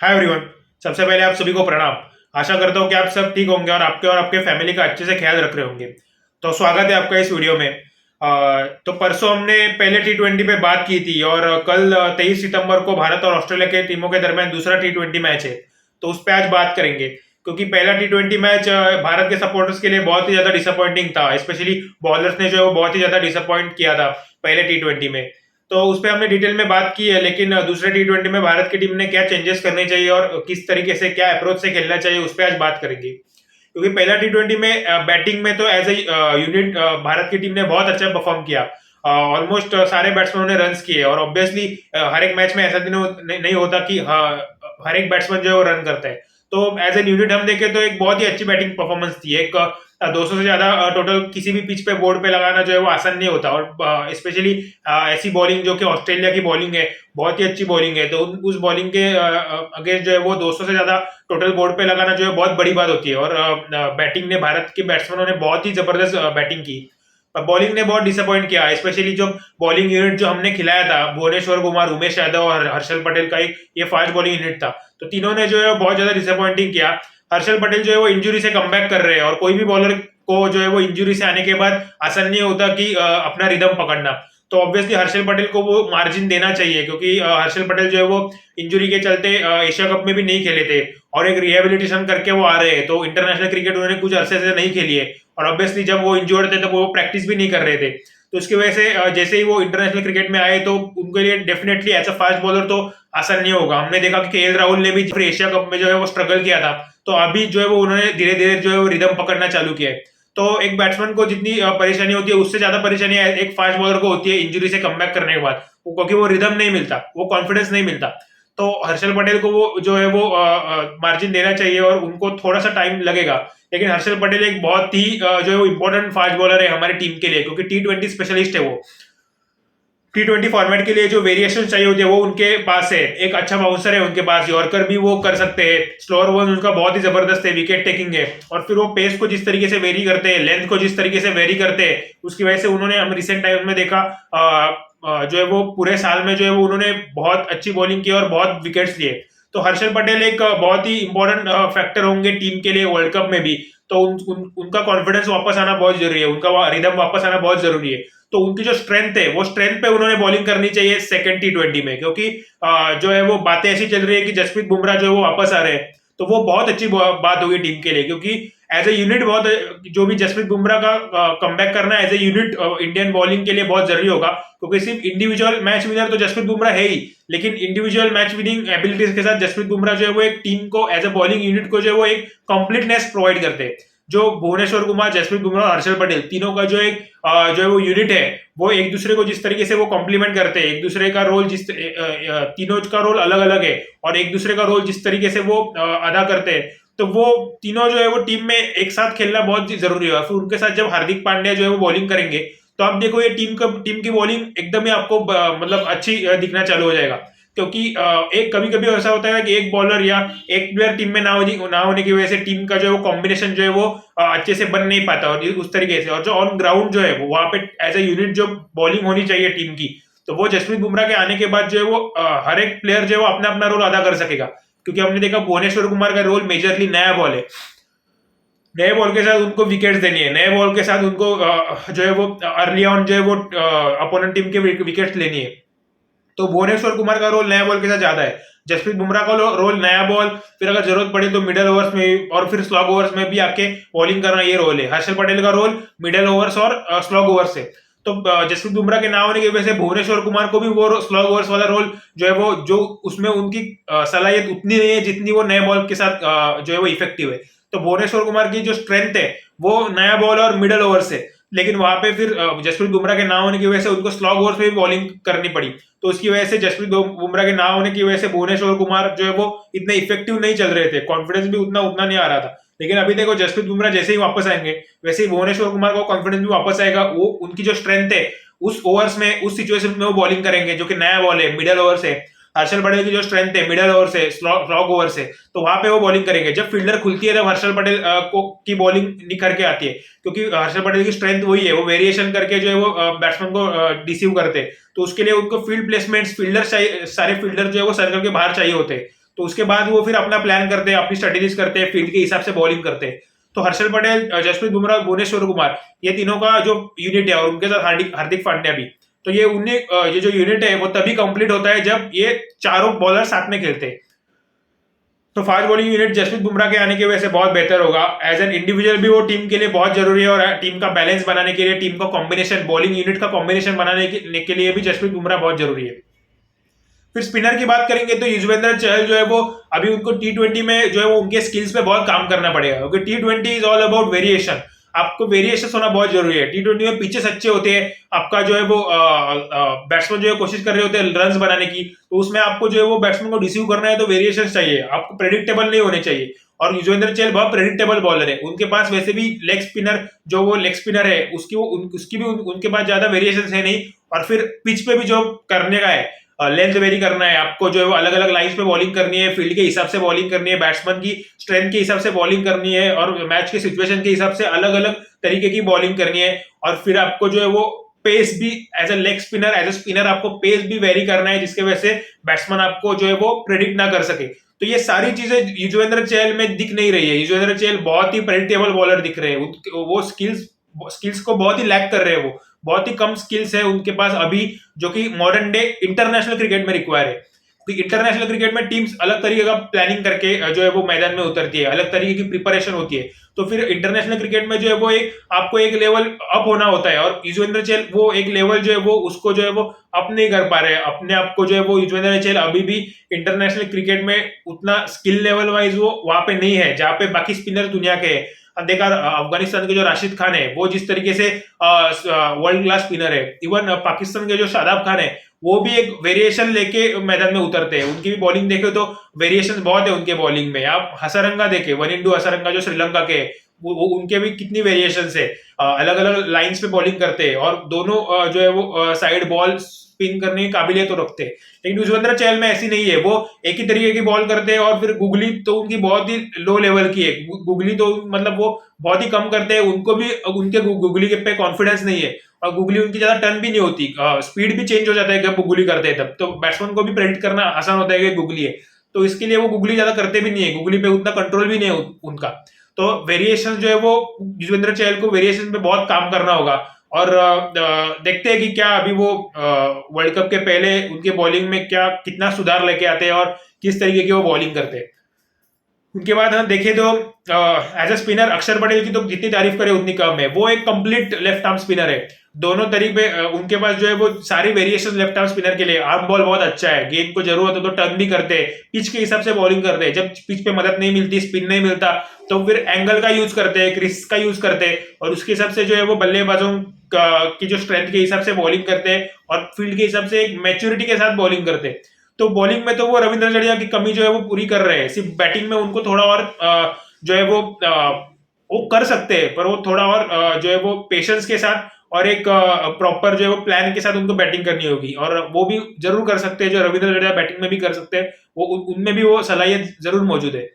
Hi everyone. सबसे पहले आप सभी को प्रणाम। आशा करता हूँ कि आप सब ठीक होंगे और आपके फैमिली का अच्छे से ख्याल रख रहे होंगे। तो स्वागत है आपका इस वीडियो में। तो परसों हमने पहले T20 पे बात की थी और कल 23 सितंबर को भारत और ऑस्ट्रेलिया के टीमों के दरमियान दूसरा T20 मैच है। तो उस पर आज बात करेंगे क्योंकि पहला T20 मैच भारत के सपोर्टर्स के लिए बहुत ही ज्यादा डिसअपॉइंटिंग था। स्पेशली बॉलर्स ने जो है वो बहुत ही ज्यादा डिसअपॉइंट किया था पहले T20 में। तो उस पर हमने डिटेल में बात की है, लेकिन दूसरे T20 में भारत की टीम ने क्या चेंजेस करने चाहिए और किस तरीके से क्या अप्रोच से खेलना चाहिए उस पर आज बात करेंगे। क्योंकि पहला T20 में बैटिंग में तो एज ए यूनिट भारत की टीम ने बहुत अच्छा परफॉर्म किया। ऑलमोस्ट सारे बैट्समैनों ने रन्स किए और ऑब्वियसली हर एक मैच में ऐसा दिन नहीं होता कि हर एक बैट्समैन जो है वो रन करता है। तो एज ए यूनिट हम देखें तो एक बहुत ही अच्छी बैटिंग परफॉर्मेंस थी। एक 200 से ज्यादा टोटल किसी भी पिच पे बोर्ड पे लगाना जो है वो आसान नहीं होता और स्पेशली ऐसी बॉलिंग जो कि ऑस्ट्रेलिया की बॉलिंग है, बहुत ही अच्छी बॉलिंग है। तो उस बॉलिंग के अगेंस्ट जो है वो 200 से ज्यादा टोटल बोर्ड पे लगाना जो है बहुत बड़ी बात होती है। और बैटिंग ने भारत के बैट्समैनों ने बहुत ही जबरदस्त बैटिंग की। पर बॉलिंग ने बहुत डिसअपॉइंट किया, स्पेशली जो बॉलिंग यूनिट जो हमने खिलाया था भुवनेश्वर कुमार, उमेश यादव और हर्षल पटेल का एक ये फास्ट बॉलिंग यूनिट था। तो तीनों ने जो है बहुत ज्यादा डिसअपॉइंटिंग किया। हर्षल पटेल जो है वो इंजरी से कमबैक कर रहे हैं और कोई भी बॉलर को जो है वो इंजरी से आने के बाद आसान नहीं होता कि अपना रिदम पकड़ना। तो ऑब्वियसली हर्षल पटेल को वो मार्जिन देना चाहिए क्योंकि हर्षल पटेल जो है वो इंजरी के चलते एशिया कप में भी नहीं खेले थे और एक रिहेबिलिटेशन करके वो आ रहे हैं। तो इंटरनेशनल क्रिकेट उन्होंने कुछ अरसे से नहीं खेली है और ऑब्वियसली जब वो इंजर्ड थे तो वो प्रैक्टिस भी नहीं कर रहे थे। तो उसकी वजह से जैसे ही वो इंटरनेशनल क्रिकेट में आए तो उनके लिए definitely as a fast bowler तो आसान नहीं होगा। हमने देखा कि KL राहुल ने भी फिर एशिया कप में जो है वो स्ट्रगल किया था। तो अभी जो है वो उन्होंने धीरे धीरे जो है वो रिदम पकड़ना चालू किया है। तो एक बैट्समैन को जितनी परेशानी होती है उससे ज्यादा परेशानी एक फास्ट बॉलर को होती है इंजरी से कमबैक करने के बाद, क्योंकि वो रिदम नहीं मिलता, वो कॉन्फिडेंस नहीं मिलता। तो हर्षल पटेल को वो जो है वो मार्जिन देना चाहिए और उनको थोड़ा सा टाइम लगेगा। लेकिन हर्षल पटेल एक बहुत ही जो है वो इंपॉर्टेंट फास्ट बॉलर है हमारी टीम के लिए, क्योंकि T20 स्पेशलिस्ट है वो। T20 फॉर्मेट के लिए जो वेरिएशन चाहिए होती है वो उनके पास है। एक अच्छा बाउंसर है उनके पास, यॉर्कर भी वो कर सकते हैं, स्लोअर बॉल उनका बहुत ही जबरदस्त है, विकेट टेकिंग है। और फिर वो पेस को जिस तरीके से वेरी करते हैं, लेंथ को जिस तरीके से वेरी करते हैं, उसकी वजह से उन्होंने हम रिसेंट टाइम में देखा जो है वो पूरे साल में जो है वो उन्होंने बहुत अच्छी बॉलिंग की और बहुत विकेट्स लिए। तो हर्षल पटेल एक बहुत ही इंपॉर्टेंट फैक्टर होंगे टीम के लिए वर्ल्ड कप में भी। तो उनका कॉन्फिडेंस वापस आना बहुत जरूरी है, उनका रिदम वापस आना बहुत जरूरी है। तो उनकी जो स्ट्रेंथ है वो स्ट्रेंथ पे उन्होंने बॉलिंग करनी चाहिए सेकंड T20 में, क्योंकि जो है वो बातें ऐसी चल रही है कि जसप्रीत बुमराह जो है वो वापस आ रहे हैं। तो वो बहुत अच्छी बात होगी टीम के लिए, क्योंकि एज ए यूनिट बहुत जो भी जसप्रीत बुमराह का कमबैक करना as a unit Indian bowling के लिए बहुत जरूरी होगा। क्योंकि सिर्फ इंडिविजुअल मैच विनर तो जसप्रीत बुमराह है ही, लेकिन इंडिविजुअल मैच विनिंग एबिलिटीज के साथ जसप्रीत बुमराह जो है वो एक टीम को एज ए बॉलिंग यूनिट को जो है वो एक कंप्लीटनेस प्रोवाइड करते हैं। जो भुवनेश्वर कुमार, जसप्रीत बुमराह और हर्षल पटेल तीनों का जो एक जो है वो यूनिट है, वो एक दूसरे को जिस तरीके से वो कॉम्प्लीमेंट करते हैं, एक दूसरे का रोल तीनों का रोल अलग अलग है और एक दूसरे का रोल जिस तरीके से वो अदा करते हैं, तो वो तीनों जो है वो टीम में एक साथ खेलना बहुत जरूरी है। फिर उनके साथ जब हार्दिक पांड्या जो है वो बॉलिंग करेंगे तो आप देखो ये टीम की बॉलिंग एकदम ही आपको मतलब अच्छी दिखना चालू हो जाएगा। क्योंकि एक कभी कभी ऐसा होता है ना कि एक बॉलर या एक प्लेयर टीम में ना होने की वजह से टीम का जो है वो कॉम्बिनेशन जो है वो अच्छे से बन नहीं पाता और उस तरीके से। और जो ऑन ग्राउंड जो है वो वहां पे एज ए यूनिट जो बॉलिंग होनी चाहिए टीम की, तो वो जसप्रीत बुमराह के आने के बाद जो है वो हर एक प्लेयर जो है वो अपना अपना रोल अदा कर सकेगा। क्योंकि हमने देखा भुवनेश्वर कुमार का रोल मेजरली नया बॉल है, नए बॉल के साथ उनको विकेट्स देनी है, नए बॉल के साथ उनको जो है वो अर्ली ऑन जो है वो अपोनेंट टीम के विकेट्स लेनी है। तो भुवनेश्वर कुमार का रोल नया बॉल के साथ ज्यादा है। जसप्रीत बुमराह का रोल नया बॉल, फिर अगर जरूरत पड़े तो मिडल ओवर्स में और फिर स्लॉग ओवर्स में भी आके बॉलिंग करना, ये रोल है। हर्षल पटेल का रोल मिडल ओवर्स और स्लॉग ओवर्स है। तो जसप्रीत बुमराह के ना होने की वजह से भुवनेश्वर कुमार को भी वो स्लॉग ओवर्स वाला रोल जो है वो जो उसमें उनकी सलाहियत उतनी नहीं है जितनी वो नए बॉल के साथ जो है वो इफेक्टिव है। तो भुवनेश्वर कुमार की जो स्ट्रेंथ है वो नया बॉल और मिडल ओवर से, लेकिन वहां पे फिर जसप्रीत बुमराह के ना होने की वजह से उनको स्लॉग ओवर्स में भी बॉलिंग करनी पड़ी। तो उसकी वजह से जसप्रीत बुमराह के ना होने की वजह से भुवनेश्वर कुमार जो है वो इतने इफेक्टिव नहीं चल रहे थे, कॉन्फिडेंस भी उतना उतना नहीं आ रहा था। लेकिन अभी देखो जसप्रीत बुमराह जैसे ही वापस आएंगे वैसे ही भुवनेश्वर कुमार को कॉन्फिडेंस भी वापस आएगा। वो उनकी जो स्ट्रेंथ है उस ओवर्स में, उस सिचुएशन में वो बॉलिंग करेंगे जो कि नया बॉल है, मिडल ओवर से। हर्षल पटेल की जो स्ट्रेंथ है मिडल ओवर से, स्लॉग ओवर से, तो वहां पे वो बॉलिंग करेंगे। जब फील्डर खुलती है तब हर्षल पटेल को की बॉलिंग निखर के आती है, क्योंकि हर्षल पटेल की स्ट्रेंथ वही है, वो वेरिएशन करके जो है वो बैट्समैन को डिसीव करते हैं। तो उसके लिए उनको फील्ड प्लेसमेंट्स, फील्डर चाहिए, सारे फील्डर जो है वो सर्कल के बाहर चाहिए होते हैं। तो उसके बाद वो फिर अपना प्लान करते हैं, अपनी स्ट्रेटेजीज करते हैं, फील्ड के हिसाब से बॉलिंग करते हैं। तो हर्षल पटेल, जसप्रीत बुमराह, भुवनेश्वर कुमार, ये तीनों का जो यूनिट है और उनके साथ हार्दिक हार्दिक पांड्या भी, तो ये उन्हें ये जो यूनिट है वो तभी कंप्लीट होता है जब ये चारों बॉलर साथ में खेलते हैं। तो fast bowling unit Jasprit Bumrah के आने की वजह से बहुत बेहतर होगा। एज एन इंडिविजुअल भी वो टीम के लिए बहुत जरूरी है और टीम का बैलेंस बनाने के लिए, टीम का कॉम्बिनेशन, बॉलिंग यूनिट का कॉम्बिनेशन बनाने के लिए भी जसप्रीत बुमराह बहुत जरूरी है। फिर स्पिनर की बात करेंगे तो युजवेंद्र चहल जो है वो अभी उनको T20 में जो है वो उनके स्किल्स पे बहुत काम करना पड़ेगा, क्योंकि T20 is all about variation. आपको वेरिएशन होना बहुत जरूरी है। T20 में पिचेस अच्छे होते हैं, आपका जो है वो बैट्समैन जो है कोशिश कर रहे होते हैं रन बनाने की, तो उसमें आपको जो है वो बैट्समैन को रिसीव करना है तो वेरिएशन चाहिए, आपको प्रेडिक्टेबल नहीं होने चाहिए। और युजवेंद्र चहल बहुत प्रेडिक्टेबल बॉलर है, उनके पास वैसे भी लेग स्पिनर जो वो लेग स्पिनर है उसकी भी उनके पास ज्यादा वेरिएशन है नहीं। और फिर पिच पे भी जो करने का है, लेंथ वेरी करना है आपको, जो है वो अलग अलग लाइंस पे बॉलिंग करनी है, फील्ड के हिसाब से बॉलिंग करनी है, बैट्समैन की स्ट्रेंथ के हिसाब से बॉलिंग करनी है और मैच के सिचुएशन के हिसाब से अलग अलग तरीके की बॉलिंग करनी है। और फिर आपको जो है वो पेस भी as a leg spinner, as a spinner आपको पेस भी वेरी करना है, जिसकी वजह से बैट्समैन आपको जो है वो प्रेडिक्ट ना कर सके। तो ये सारी चीजें युजवेंद्र चहल में दिख नहीं रही है। युजवेंद्र चहल बहुत ही प्रेडिक्टेबल बॉलर दिख रहे हैं, वो स्किल्स को बहुत ही लैक कर रहे हैं, वो बहुत ही कम स्किल्स है उनके पास अभी, जो कि मॉडर्न डे इंटरनेशनल क्रिकेट में रिक्वायर है। क्योंकि इंटरनेशनल क्रिकेट में टीम्स अलग तरीके का प्लानिंग करके जो है वो मैदान में उतरती है, अलग तरीके की प्रिपरेशन होती है। तो फिर इंटरनेशनल क्रिकेट में जो है वो आपको एक लेवल अप होना होता है, और युजवेंद्र चहल वो एक लेवल जो है वो उसको जो है वो अप नहीं कर पा रहे हैं अपने आप को, जो है वो युजवेंद्र चहल अभी भी इंटरनेशनल क्रिकेट में उतना स्किल लेवल वाइज वो वहां पे नहीं है जहाँ पे बाकी स्पिनर दुनिया के है। अब देखा अफगानिस्तान के जो राशिद खान है वो जिस तरीके से वर्ल्ड क्लास स्पिनर है, इवन पाकिस्तान के जो शादाब खान है वो भी एक वेरिएशन लेके मैदान में उतरते हैं। उनकी भी बॉलिंग देखे तो वेरिएशन बहुत है उनके बॉलिंग में। आप हसारंगा देखे, वन इंडू हसारंगा जो श्रीलंका के, वो उनके भी कितनी वेरिएशन है, अलग अलग लाइंस पे बॉलिंग करते हैं और दोनों जो है वो साइड बॉल स्पिन करने की काबिलियत तो रखते हैं। लेकिन युजवेंद्र चहल में ऐसी नहीं है, वो एक ही तरीके की बॉल करते हैं। और फिर गुगली तो उनकी बहुत ही लो लेवल की है, गुगली तो मतलब वो बहुत ही कम करते हैं, उनको भी उनके गुगली के पे कॉन्फिडेंस नहीं है और गुगली उनकी ज्यादा टर्न भी नहीं होती, स्पीड भी चेंज हो जाता है जब गुगली करते हैं तब, तो बैट्समैन को भी प्रेडिक्ट करना आसान होता है कि गुगली है, तो इसके लिए वो गुगली ज्यादा करते भी नहीं है, गुगली पे उतना कंट्रोल भी नहीं है उनका। तो वेरिएशन जो है वो युजवेंद्र चहल को वेरिएशन पे बहुत काम करना होगा। और देखते हैं कि क्या अभी वो वर्ल्ड कप के पहले उनके बॉलिंग में क्या कितना सुधार लेके आते हैं और किस तरीके की वो बॉलिंग करते हैं। उनके बाद हम देखें तो एज ए स्पिनर अक्षर पटेल की तो जितनी तारीफ करें उतनी कम है। वो एक कंप्लीट लेफ्ट आर्म स्पिनर है, दोनों तरीके उनके पास जो है वो सारी वेरिएशन लेफ्ट आर्म स्पिनर के लिए। आर्म बॉल बहुत अच्छा है, गेंद को जरूरत हो तो टर्न भी करते हैं, पिच के हिसाब से बॉलिंग करते हैं, जब पिच पे मदद नहीं मिलती, स्पिन नहीं मिलता, तो फिर एंगल का यूज करते हैं, क्रिस का यूज करते हैं और उसके हिसाब से जो है वो बल्लेबाजों की जो स्ट्रेंथ के हिसाब से बॉलिंग करते हैं और फील्ड के हिसाब से एक मैच्योरिटी के साथ बॉलिंग करते हैं। तो बॉलिंग में तो वो रविंद्र जडेजा की कमी जो है वो पूरी कर रहे हैं, सिर्फ बैटिंग में उनको थोड़ा और जो है वो कर सकते हैं, पर वो थोड़ा और जो है वो पेशेंस के साथ और एक प्रॉपर जो है वो प्लान के साथ उनको बैटिंग करनी होगी। और वो भी जरूर कर सकते हैं जो रविंद्र जडेजा बैटिंग में भी कर सकते हैं, वो उनमें भी वो सलाहियत जरूर मौजूद है।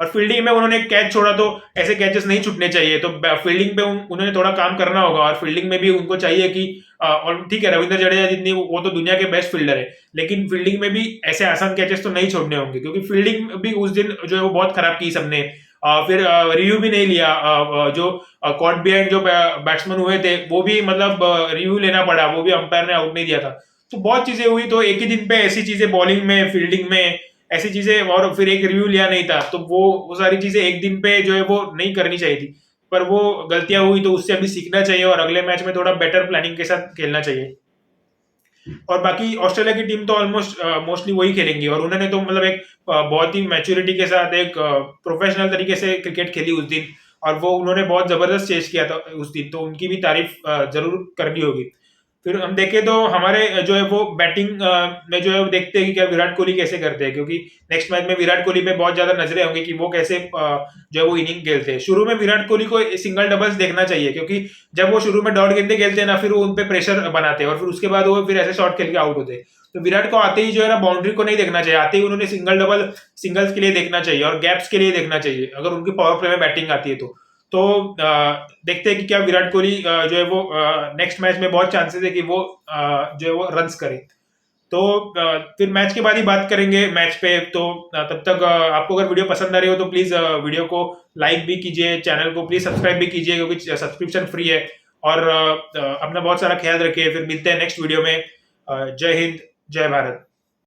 और फील्डिंग में उन्होंने एक कैच छोड़ा तो ऐसे कैचेस नहीं छूटने चाहिए, तो फील्डिंग पे उन्होंने थोड़ा काम करना होगा। और फील्डिंग में भी उनको चाहिए कि और ठीक है रविंद्र जडेजा जितनी वो तो दुनिया के बेस्ट फील्डर है, लेकिन फील्डिंग में भी ऐसे आसान कैचेस तो नहीं छोड़ने होंगे, क्योंकि फील्डिंग भी उस दिन जो है वो बहुत खराब की सबने। फिर रिव्यू भी नहीं लिया, जो कॉट बिहाइंड जो बैट्समैन हुए थे वो भी मतलब रिव्यू लेना पड़ा, वो भी अंपायर ने आउट नहीं दिया था। तो बहुत चीजें हुई, तो एक ही दिन पे ऐसी चीजें बॉलिंग में, फील्डिंग में ऐसी चीजें, और फिर एक रिव्यू लिया नहीं था, तो वो सारी चीजें एक दिन पे जो है वो नहीं करनी चाहिए थी। पर वो गलतियां हुई तो उससे अभी सीखना चाहिए और अगले मैच में थोड़ा बेटर प्लानिंग के साथ खेलना चाहिए। और बाकी ऑस्ट्रेलिया की टीम तो ऑलमोस्ट मोस्टली वही खेलेंगी, और उन्होंने तो मतलब एक बहुत ही मैच्योरिटी के साथ एक प्रोफेशनल तरीके से क्रिकेट खेली उस दिन, और वो उन्होंने बहुत जबरदस्त चेस किया था उस दिन, तो उनकी भी तारीफ जरूर करनी होगी। फिर हम देखें तो हमारे जो है वो बैटिंग में जो है वो देखते हैं कि क्या विराट कोहली कैसे करते हैं, क्योंकि नेक्स्ट मैच में विराट कोहली पे बहुत ज्यादा नजरें होंगी कि वो कैसे जो है वो इनिंग खेलते हैं। शुरू में विराट कोहली को सिंगल डबल्स देखना चाहिए, क्योंकि जब वो शुरू में डॉट गेंदे खेलते हैं ना, फिर वो उन पे प्रेशर बनाते हैं और फिर उसके बाद वो फिर ऐसे शॉट खेल के आउट होते हैं। तो विराट को आते ही जो है ना बाउंड्री को नहीं देखना चाहिए, आते ही उन्होंने सिंगल डबल सिंगल्स के लिए देखना चाहिए और गैप्स के लिए देखना चाहिए, अगर उनकी पावर प्ले में बैटिंग आती है तो देखते हैं कि क्या विराट कोहली जो है वो नेक्स्ट मैच में बहुत चांसेस है कि वो जो है वो रन्स करे। तो फिर मैच के बाद ही बात करेंगे मैच पे। तो तब तक आपको अगर वीडियो पसंद आ रही हो तो प्लीज वीडियो को लाइक भी कीजिए, चैनल को प्लीज सब्सक्राइब भी कीजिए क्योंकि सब्सक्रिप्शन फ्री है। और अपना बहुत सारा ख्याल रखिए, फिर मिलते हैं नेक्स्ट वीडियो में। जय हिंद, जय भारत।